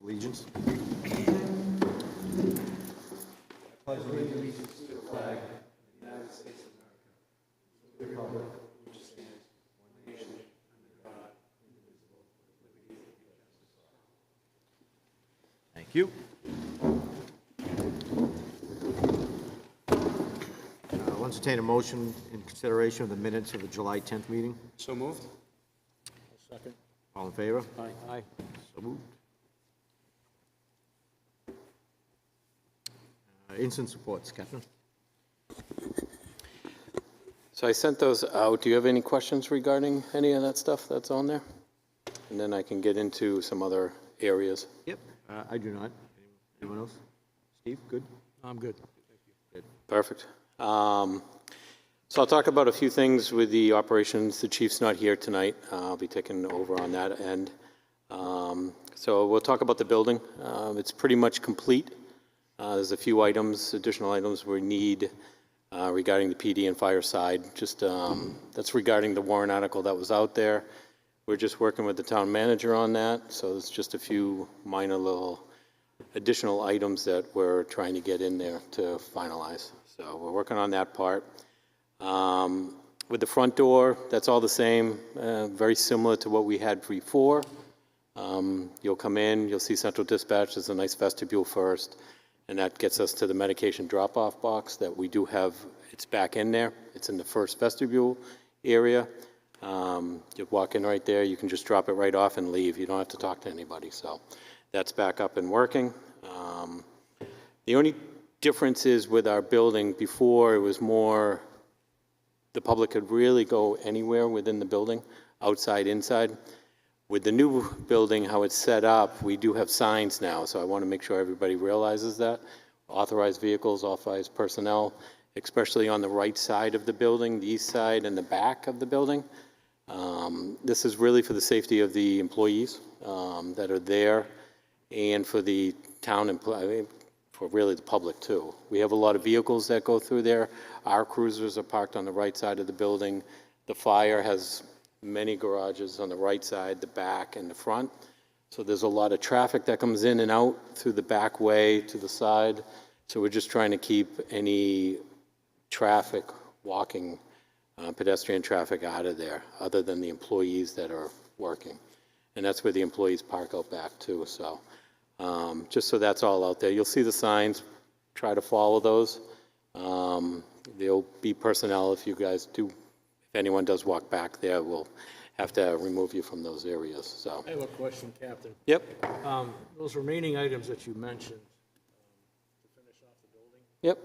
Allegiance. Thank you. I'll entertain a motion in consideration of the minutes of the July 10th meeting. So moved. Second. All in favor? Aye. Aye. So moved. Incident reports, Captain. So I sent those out. Do you have any questions regarding any of that stuff that's on there? And then I can get into some other areas. Yep. I do not. Anyone else? Steve, good? I'm good. Perfect. So I'll talk about a few things with the operations. The chief's not here tonight. I'll be taking over on that end. So we'll talk about the building. It's pretty much complete. There's a few items, additional items we need regarding the PD and fire side. Just that's regarding the warrant article that was out there. We're just working with the town manager on that. So there's just a few minor little additional items that we're trying to get in there to finalize. So we're working on that part. With the front door, that's all the same, very similar to what we had before. You'll come in, you'll see central dispatch. There's a nice vestibule first, and that gets us to the medication drop-off box that we do have. It's back in there. It's in the first vestibule area. You walk in right there. You can just drop it right off and leave. You don't have to talk to anybody. So that's back up and working. The only difference is with our building, before it was more, the public could really go anywhere within the building, outside, inside. With the new building, how it's set up, we do have signs now, so I want to make sure everybody realizes that. Authorized vehicles, authorized personnel, especially on the right side of the building, the east side and the back of the building. This is really for the safety of the employees that are there, and for the town employees, for really the public too. We have a lot of vehicles that go through there. Our cruisers are parked on the right side of the building. The fire has many garages on the right side, the back, and the front. So there's a lot of traffic that comes in and out through the back way to the side. So we're just trying to keep any traffic, walking, pedestrian traffic out of there, other than the employees that are working. And that's where the employees park out back too. So just so that's all out there. You'll see the signs, try to follow those. There'll be personnel if you guys do, if anyone does walk back there, we'll have to remove you from those areas. So. I have a question, Captain. Yep. Those remaining items that you mentioned to finish off the building, Yep.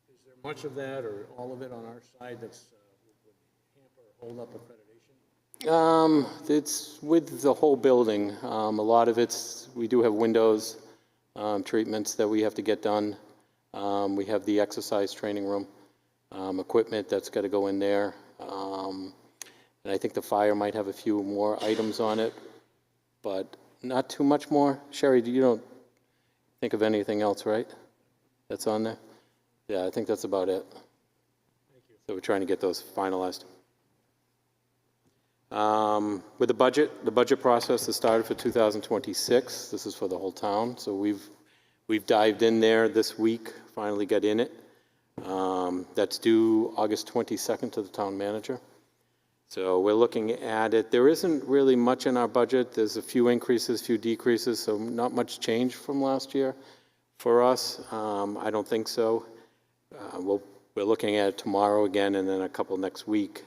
is there much of that or all of it on our side that's would hamper or hold up accreditation? It's with the whole building. A lot of it's, we do have windows, treatments that we have to get done. We have the exercise training room, equipment that's got to go in there. And I think the fire might have a few more items on it, but not too much more. Sherry, you don't think of anything else, right? That's on there? Yeah, I think that's about it. Thank you. So we're trying to get those finalized. With the budget process has started for 2026. This is for the whole town. So we've dived in there this week, finally got in it. That's due August 22nd to the town manager. So we're looking at it. There isn't really much in our budget. There's a few increases, few decreases, so not much change from last year for us. I don't think so. We're looking at it tomorrow again, and then a couple next week.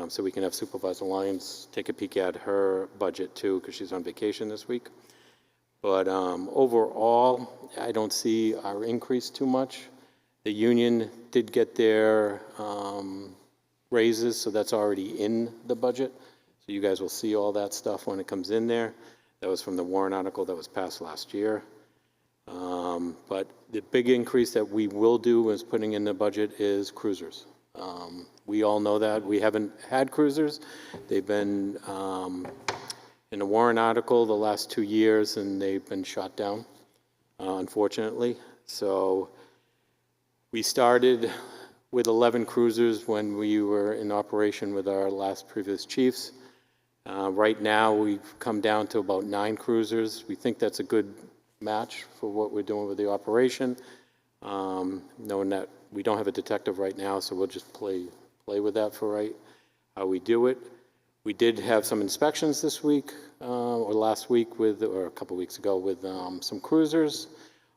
So we can have Supervisor Lyons take a peek at her budget too, because she's on vacation this week. But overall, I don't see our increase too much. The union did get their raises, so that's already in the budget. So you guys will see all that stuff when it comes in there. That was from the warrant article that was passed last year. But the big increase that we will do is putting in the budget is cruisers. We all know that. We haven't had cruisers. They've been in the warrant article the last 2 years, and they've been shot down, unfortunately. So we started with 11 cruisers when we were in operation with our last previous chiefs. Right now, we've come down to about 9 cruisers. We think that's a good match for what we're doing with the operation. Knowing that we don't have a detective right now, so we'll just play with that for how we do it. We did have some inspections this week, or last week or a couple weeks ago with some cruisers.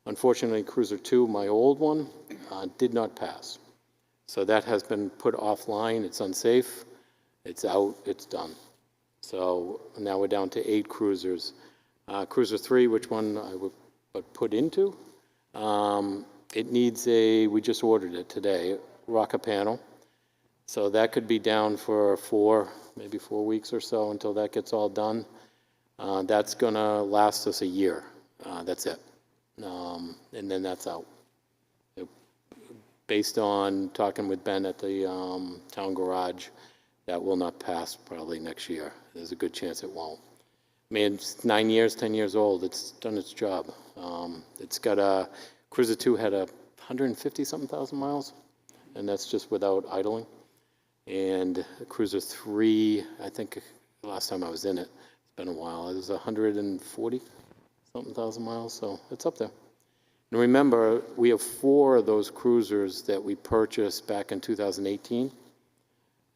Unfortunately, Cruiser 2, my old one, did not pass. So that has been put offline. It's unsafe. It's out. It's done. So now we're down to 8 cruisers. Cruiser 3, which one I would put into, it needs we just ordered it today, rocker panel. So that could be down for maybe 4 weeks or so until that gets all done. That's going to last us a year. That's it. And then that's out. Based on talking with Ben at the town garage, that will not pass probably next year. There's a good chance it won't. I mean, it's 9 years, 10 years old. It's done its job. It's got Cruiser 2 had 150-something thousand miles, and that's just without idling. And Cruiser 3, I think the last time I was in it, it's been a while, it was 140-something thousand miles, so it's up there. And remember, we have 4 of those cruisers that we purchased back in 2018,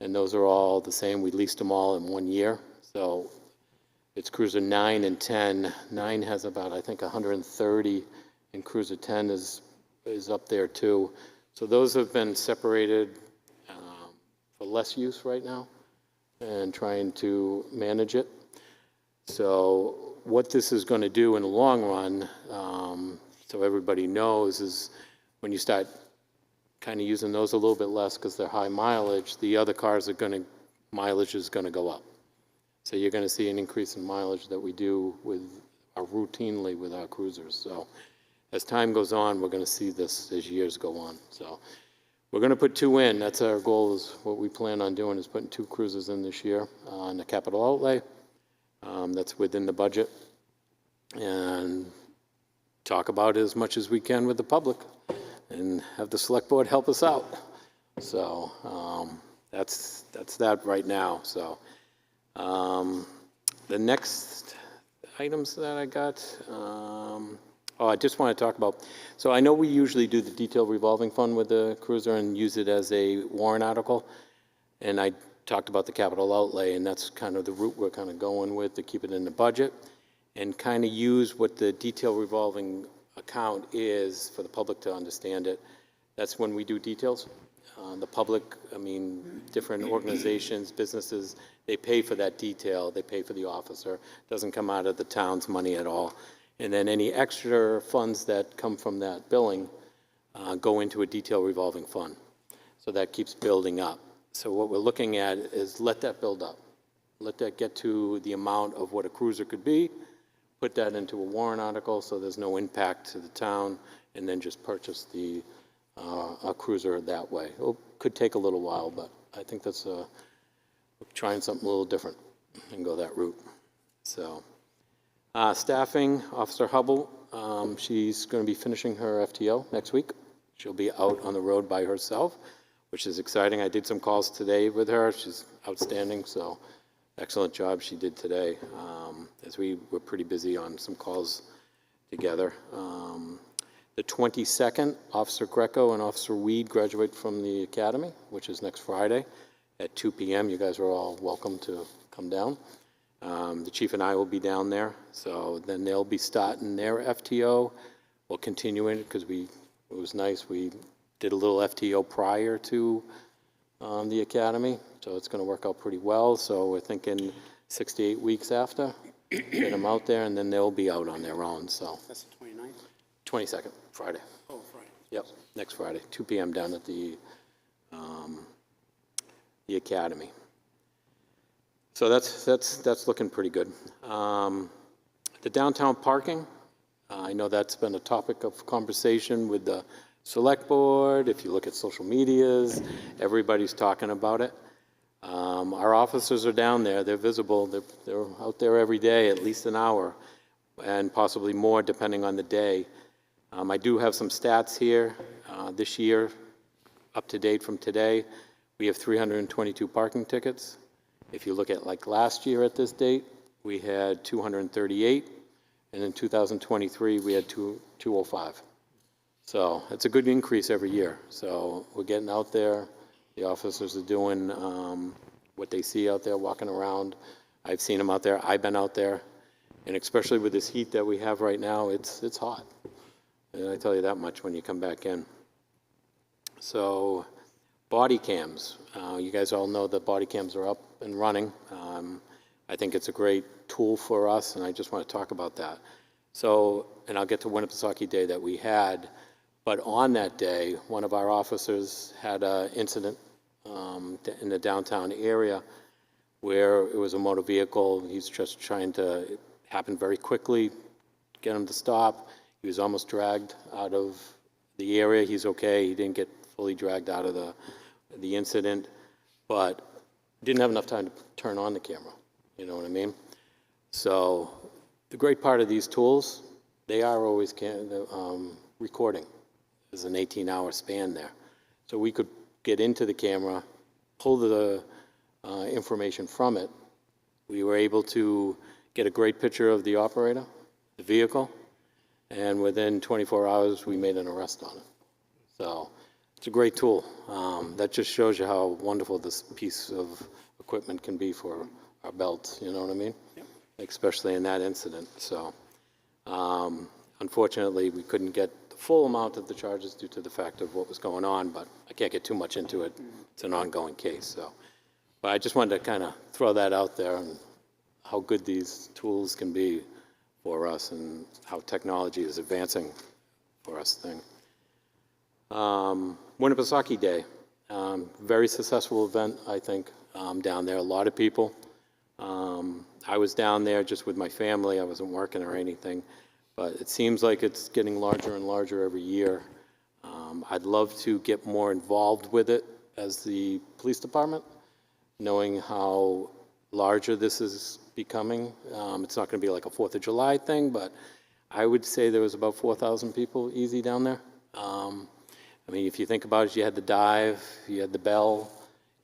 and those are all the same. We leased them all in 1 year, so it's Cruiser 9 and 10. 9 has about, I think, 130, and Cruiser 10 is up there too. So those have been separated for less use right now and trying to manage it. So what this is going to do in the long run, so everybody knows, is when you start kind of using those a little bit less because they're high mileage, the other cars mileage is going to go up. So you're going to see an increase in mileage that we do routinely with our cruisers. So as time goes on, we're going to see this as years go on. So we're going to put 2 in. That's our goal, is what we plan on doing, is putting 2 cruisers in this year on the capital outlay. That's within the budget. And talk about it as much as we can with the public and have the select board help us out. So that's that right now. So the next items that I got, I just want to talk about, so I know we usually do the detail revolving fund with the cruiser and use it as a warrant article, and I talked about the capital outlay, and that's kind of the route we're kind of going with to keep it in the budget and kind of use what the detail revolving account is for the public to understand it. That's when we do details. The public, I mean, different organizations, businesses, they pay for that detail. They pay for the officer. It doesn't come out of the town's money at all. And then any extra funds that come from that billing go into a detail revolving fund. So that keeps building up. So what we're looking at is let that build up. Let that get to the amount of what a cruiser could be, put that into a warrant article so there's no impact to the town, and then just purchase a cruiser that way. It could take a little while, but I think that's trying something a little different and go that route. So staffing, Officer Hubble, she's going to be finishing her FTO next week. She'll be out on the road by herself, which is exciting. I did some calls today with her. She's outstanding, so excellent job she did today, as we were pretty busy on some calls together. The 22nd, Officer Greco and Officer Weed graduate from the academy, which is next Friday at 2 p.m. You guys are all welcome to come down. The chief and I will be down there, so then they'll be starting their FTO. We'll continue it because it was nice. We did a little FTO prior to the academy, so it's going to work out pretty well. So we're thinking 6 to 8 weeks after, get them out there, and then they'll be out on their own. So That's the 29th? 22nd, Friday. Oh, Friday. Yep, next Friday, 2 p.m. down at the academy. So that's looking pretty good. The downtown parking, I know that's been a topic of conversation with the select board. If you look at social medias, everybody's talking about it. Our officers are down there. They're visible. They're out there every day, at least an hour, and possibly more depending on the day. I do have some stats here. This year, up to date from today, we have 322 parking tickets, If you look at like last year at this date, we had 238, and in 2023, we had 205. So it's a good increase every year. So we're getting out there. The officers are doing what they see out there, walking around. I've seen them out there. I've been out there. And especially with this heat that we have right now, it's hot. And I tell you that much when you come back in. So body cams. You guys all know that body cams are up and running. I think it's a great tool for us, and I just want to talk about that. So, and I'll get to Winnipesaukee Day that we had, but on that day, one of our officers had an incident in the downtown area where it was a motor vehicle. He's just trying to, it happened very quickly, get him to stop. He was almost dragged out of the area. He's okay. He didn't get fully dragged out of the incident, but didn't have enough time to turn on the camera. You know what I mean? So the great part of these tools, they are always recording. There's an 18-hour span there. So we could get into the camera, pull the information from it. We were able to get a great picture of the operator, the vehicle, and within 24 hours, we made an arrest on it. So it's a great tool. That just shows you how wonderful this piece of equipment can be for our belts, you know what I mean? Yep. Especially in that incident. So unfortunately, we couldn't get the full amount of the charges due to the fact of what was going on, but I can't get too much into it. It's an ongoing case. So, but I just wanted to kind of throw that out there and how good these tools can be for us and how technology is advancing for us. Winnipesaukee Day, very successful event, I think, down there. A lot of people. I was down there just with my family. I wasn't working or anything, but it seems like it's getting larger and larger every year. I'd love to get more involved with it as the police department, knowing how larger this is becoming. It's not going to be like a 4th of July thing, but I would say there was about 4,000 people easy down there. I mean, if you think about it, you had the dive, you had the bell,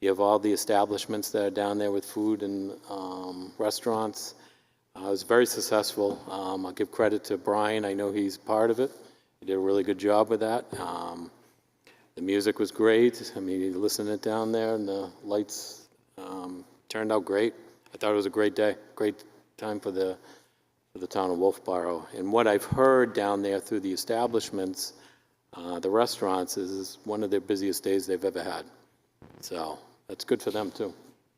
you have all the establishments that are down there with food and restaurants. It was very successful. I'll give credit to Brian. I know he's part of it. He did a really good job with that. The music was great. I mean, you listen to it down there, and the lights turned out great. I thought it was a great day, great time for the town of Wolfeboro. And what I've heard down there through the establishments, the restaurants, is one of their busiest days they've ever had. So that's good for them too.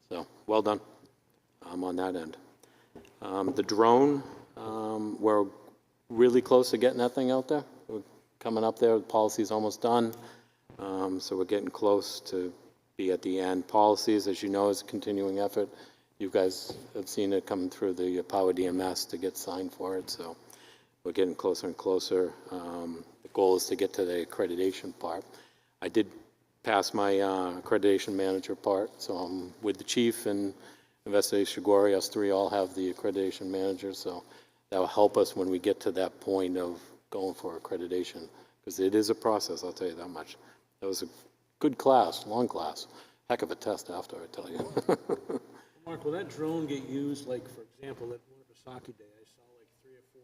So well done on that end. The drone, we're really close to getting that thing out there. We're coming up there. The policy's almost done. So we're getting close to be at the end. Policies, as you know, is a continuing effort. You guys have seen it coming through the Power DMS to get signed for it. So we're getting closer and closer. The goal is to get to the accreditation part. I did pass my accreditation manager part, so I'm with the chief and Investigator Shigori. Us three all have the accreditation manager, so that will help us when we get to that point of going for accreditation, because it is a process, I'll tell you that much. That was a good class, long class. Heck of a test after, I tell you. Mark, will that drone get used, like, for example, at Winnipesaukee Day, I saw like 3 or 4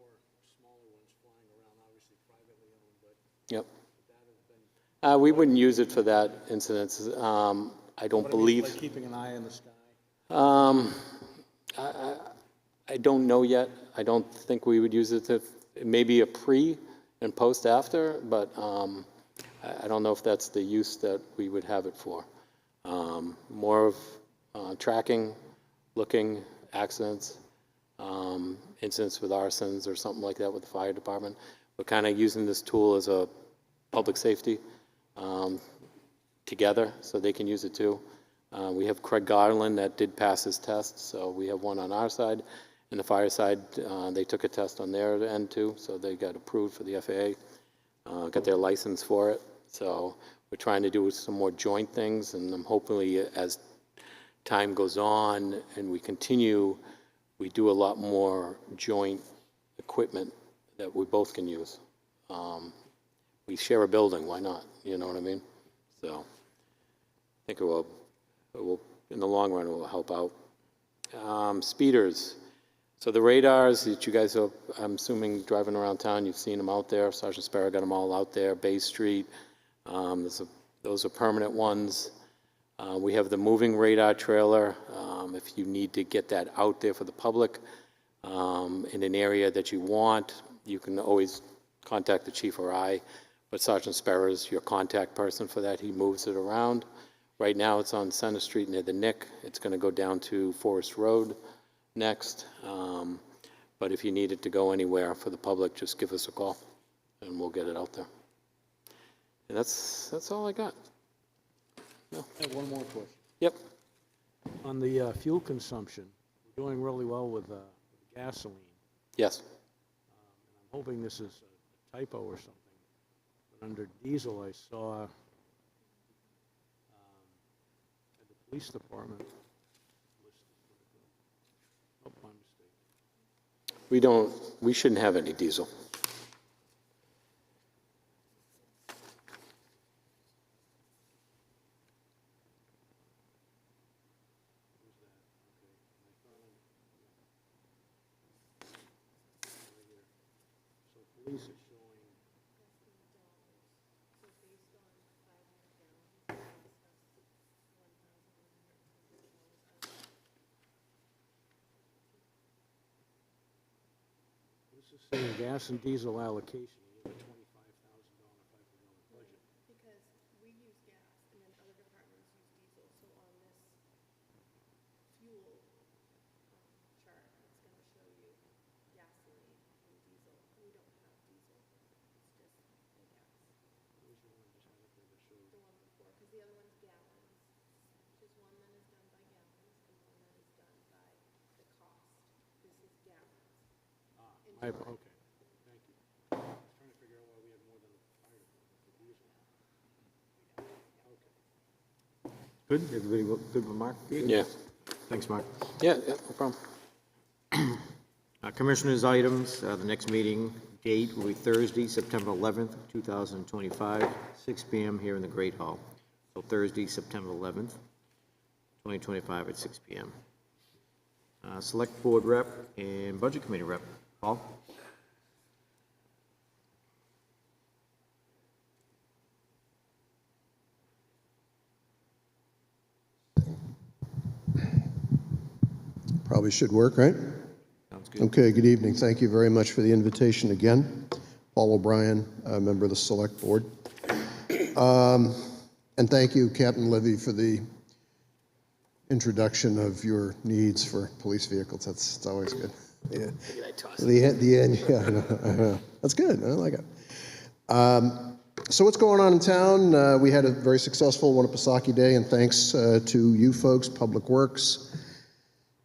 smaller ones flying around, obviously privately owned, but Yep. would that have been... We wouldn't use it for that incident. I don't What I mean, believe... like keeping an eye in the sky? I don't know yet. I don't think we would use it to, maybe a pre and post after, but I don't know if that's the use that we would have it for. More of tracking, looking, accidents, incidents with arsons or something like that with the fire department. We're kind of using this tool as a public safety together, so they can use it too. We have Craig Garland that did pass his test, so we have one on our side. And the fire side, they took a test on their end too, so they got approved for the FAA, got their license for it. So we're trying to do some more joint things, and hopefully as time goes on and we continue, we do a lot more joint equipment that we both can use. We share a building, why not? You know what I mean? So I think it will, in the long run, it will help out. Speeders. So the radars that you guys are, I'm assuming, driving around town, you've seen them out there. Sergeant Sparrow got them all out there, Bay Street. Those are permanent ones. We have the moving radar trailer. If you need to get that out there for the public in an area that you want, you can always contact the chief or I, but Sergeant Sparrow is your contact person for that. He moves it around. Right now it's on Center Street near the Nick. It's going to go down to Forest Road next. But if you need it to go anywhere for the public, just give us a call and we'll get it out there. And that's all I got. No. I have one more question. Yep. On the fuel consumption, we're doing really well with gasoline. Yes. I'm hoping this is a typo or something. But under diesel, I saw at the police department listed. Oh, my mistake. We shouldn't have any diesel. Police is showing. This is saying gas and diesel allocation, you have a $25,000 budget. Because we use gas and then other departments use diesel, so on this fuel chart, it's gonna show you gasoline and diesel. We don't have diesel, it's just the gas. Where's the one I just had up there that showed? The one before, because the other one's gallons. There's one that is done by gallons and one that is done by the cost. This is gallons. Okay, thank you. I was trying to figure out why we have more than the fire department for diesel. Okay. Good, everybody good with Mark? Yeah. Thanks, Mark. Yeah, no problem. Commissioners' items, the next meeting date will be Thursday, September 11th, 2025, 6 p.m. here in the Great Hall. So Thursday, September 11th, 2025 at 6 p.m. Select Board Rep and Budget Committee Rep. Paul? Probably should work, right? Sounds good. Okay, good evening. Thank you very much for the invitation again. Paul O'Brien, a member of the Select Board. And thank you, Captain Levy, for the introduction of your needs for police vehicles. It's always good. Yeah. The end, yeah, I know. That's good. I like it. So what's going on in town? We had a very successful Winnipesaukee Day, and thanks to you folks, Public Works,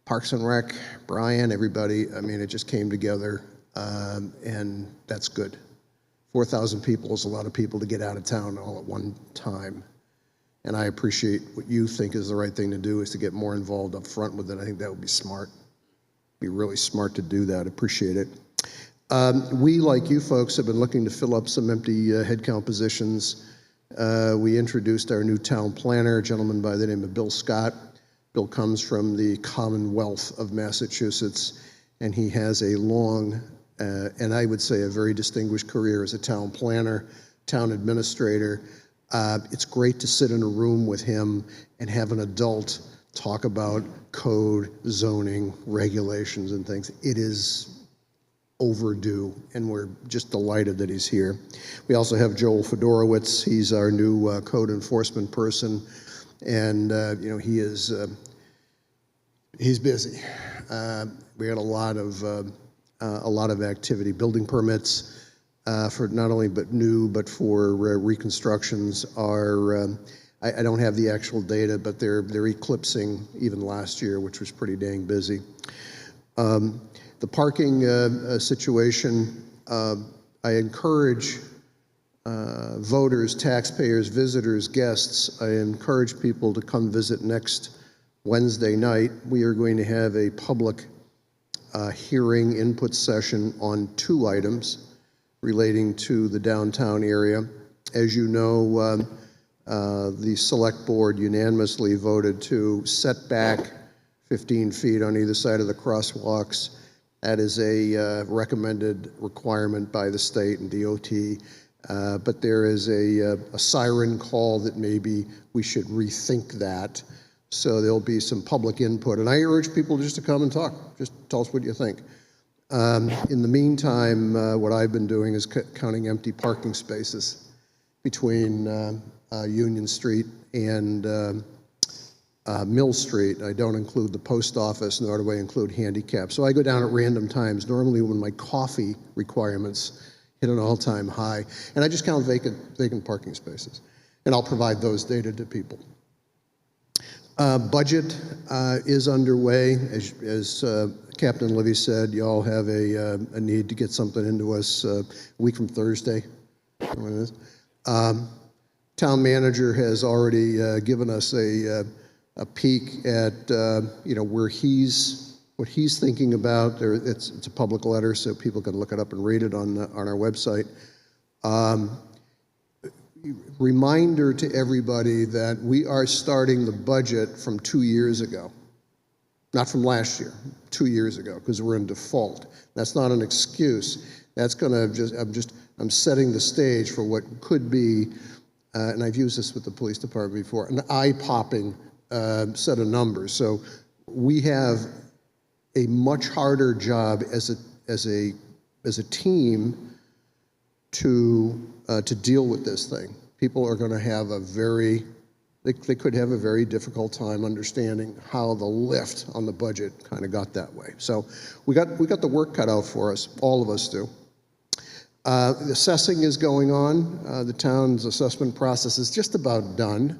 Parks and Rec, Brian, everybody. I mean, it just came together, and that's good. 4,000 people is a lot of people to get out of town all at one time. And I appreciate what you think is the right thing to do, is to get more involved up front with it. I think that would be smart. Be really smart to do that. Appreciate it. We, like you folks, have been looking to fill up some empty headcount positions. We introduced our new town planner, a gentleman by the name of Bill Scott. Bill comes from the Commonwealth of Massachusetts, and he has a long, and I would say a very distinguished career as a town planner, town administrator. It's great to sit in a room with him and have an adult talk about code, zoning, regulations, and things. It is overdue, and we're just delighted that he's here. We also have Joel Fedorowicz. He's our new code enforcement person, and you know, he's busy. We had a lot of activity, building permits for not only new but for reconstructions are. I don't have the actual data, but they're eclipsing even last year, which was pretty dang busy. The parking situation, I encourage voters, taxpayers, visitors, guests, I encourage people to come visit next Wednesday night. We are going to have a public hearing input session on 2 items relating to the downtown area. As you know, the Select Board unanimously voted to set back 15 feet on either side of the crosswalks. That is a recommended requirement by the state and DOT. But there is a siren call that maybe we should rethink that. So there'll be some public input. And I urge people just to come and talk. Just tell us what you think. In the meantime, what I've been doing is counting empty parking spaces between Union Street and Mill Street. I don't include the post office, nor do I include handicap. So I go down at random times, normally when my coffee requirements hit an all-time high, and I just count vacant parking spaces, and I'll provide those data to people. Budget is underway. As Captain Livy said, y'all have a need to get something into us a week from Thursday. When it is. Town manager has already given us a peek at what he's thinking about. It's a public letter, so people can look it up and read it on our website. Reminder to everybody that we are starting the budget from 2 years ago, not from last year, 2 years ago, because we're in default. That's not an excuse. That's going to I'm setting the stage for what could be, and I've used this with the police department before, an eye-popping set of numbers. So we have a much harder job as a team to deal with this thing. People are going to have they could have a very difficult time understanding how the lift on the budget kind of got that way. So we got the work cut out for us. All of us do. The assessing is going on. The town's assessment process is just about done.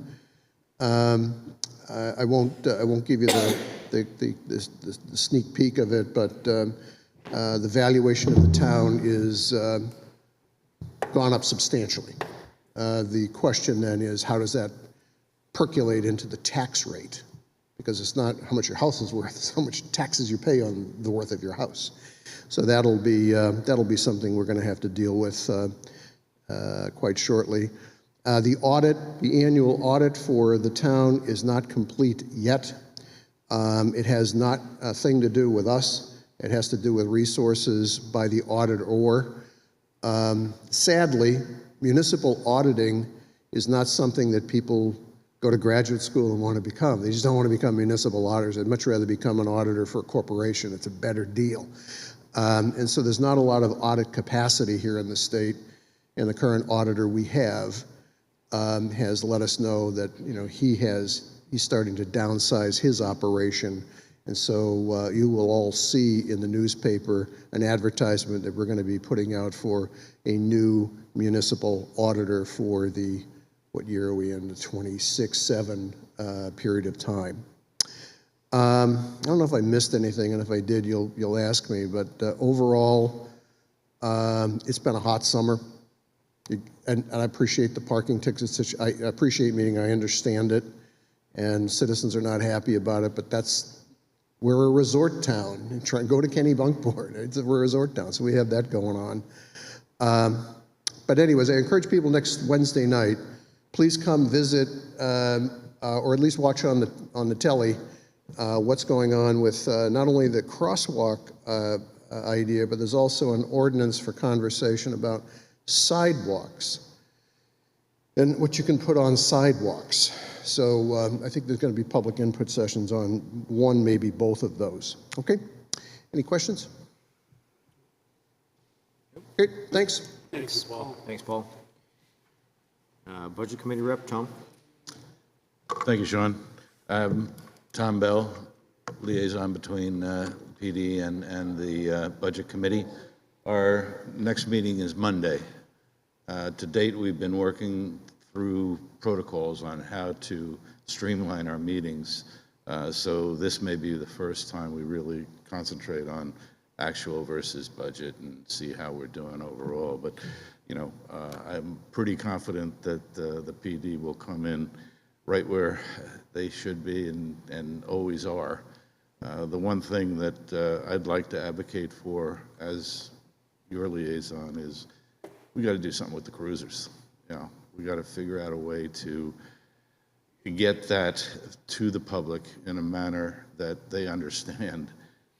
I won't give you the sneak peek of it, but the valuation of the town is gone up substantially. The question then is, how does that percolate into the tax rate? Because it's not how much your house is worth, it's how much taxes you pay on the worth of your house. So that'll be something we're going to have to deal with quite shortly. The annual audit for the town is not complete yet. It has not a thing to do with us. It has to do with resources by the auditor. Sadly, municipal auditing is not something that people go to graduate school and want to become. They just don't want to become municipal auditors. They'd much rather become an auditor for a corporation. It's a better deal. And so there's not a lot of audit capacity here in the state, and the current auditor we have has let us know that he's starting to downsize his operation. And so you will all see in the newspaper an advertisement that we're going to be putting out for a new municipal auditor for what year are we in, the 26-7 period of time. I don't know if I missed anything, and if I did, you'll ask me, but overall, it's been a hot summer. And I appreciate the parking tickets. I appreciate meaning I understand it, and citizens are not happy about it, but we're a resort town. Go to Kennebunkport. We're a resort town, so we have that going on. But anyways, I encourage people next Wednesday night, please come visit, or at least watch on the telly what's going on with not only the crosswalk idea, but there's also an ordinance for conversation about sidewalks and what you can put on sidewalks. So I think there's going to be public input sessions on one, maybe both of those. Okay? Any questions? Okay, thanks. Thanks, Paul. Thanks, Paul. Budget Committee Rep, Tom? Thank you, Sean. Tom Bell, liaison between PD and the Budget Committee. Our next meeting is Monday. To date, we've been working through protocols on how to streamline our meetings. So this may be the first time we really concentrate on actual versus budget and see how we're doing overall. But, I'm pretty confident that the PD will come in right where they should be and always are. The one thing that I'd like to advocate for as your liaison is we got to do something with the cruisers. We got to figure out a way to can get that to the public in a manner that they understand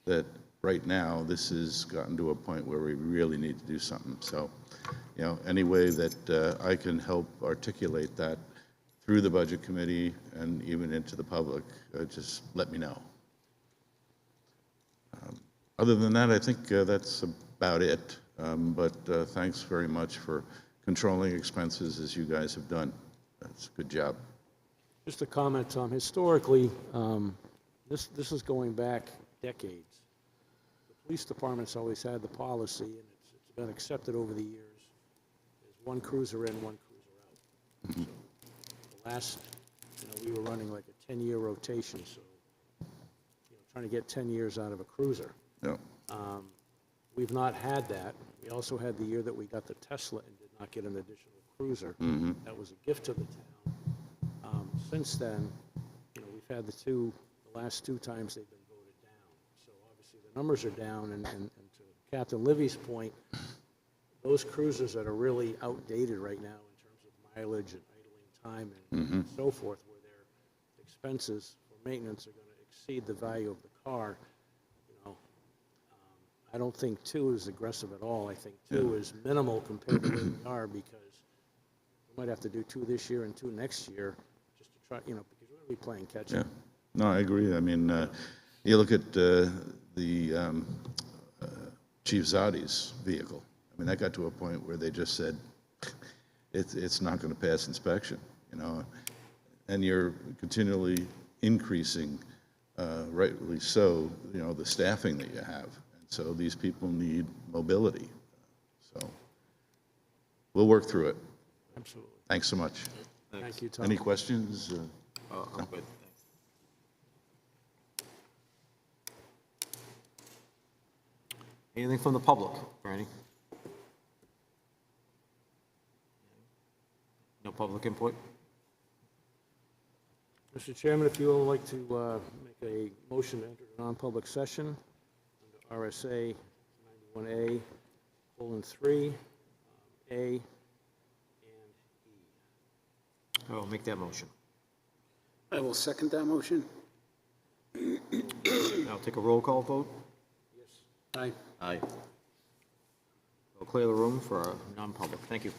that right now, this has gotten to a point where we really need to do something. So, any way that I can help articulate that through the Budget Committee and even into the public, just let me know. Other than that, I think that's about it. But thanks very much for controlling expenses as you guys have done. That's a good job. Just a comment, Tom. Historically, this is going back decades. The police department's always had the policy, and it's been accepted over the years, is one cruiser in, one cruiser out. So the last, we were running like a 10-year rotation, so trying to get 10 years out of a cruiser. Yeah. We've not had that. We also had the year that we got the Tesla and did not get an additional cruiser. That was a gift to the town. Since then, we've had the last two times they've been voted down. So obviously the numbers are down, and to Captain Livy's point, those cruisers that are really outdated right now in terms of mileage and idling time and so forth, where their expenses for maintenance are going to exceed the value of the car, I don't think 2 is aggressive at all. I think 2 is minimal compared to where we are, because we might have to do 2 this year and 2 next year just to try, because we're going to be playing catch up. Yeah. No, I agree. I mean, you look at the Chief Zadi's vehicle. I mean, that got to a point where they just said, it's not going to pass inspection, and you're continually increasing, rightly so, the staffing that you have. So these people need mobility. So we'll work through it. Absolutely. Thanks so much. Thank you, Tom. Any questions? I'm good, thanks. Anything from the public, Franny? No public input? Mr. Chairman, if you would like to make a motion to enter a non-public session under RSA 91A:3, A and E. I will make that motion. I will second that motion. I'll take a roll call vote. Aye. Aye. We'll clear the room for a non-public. Thank you.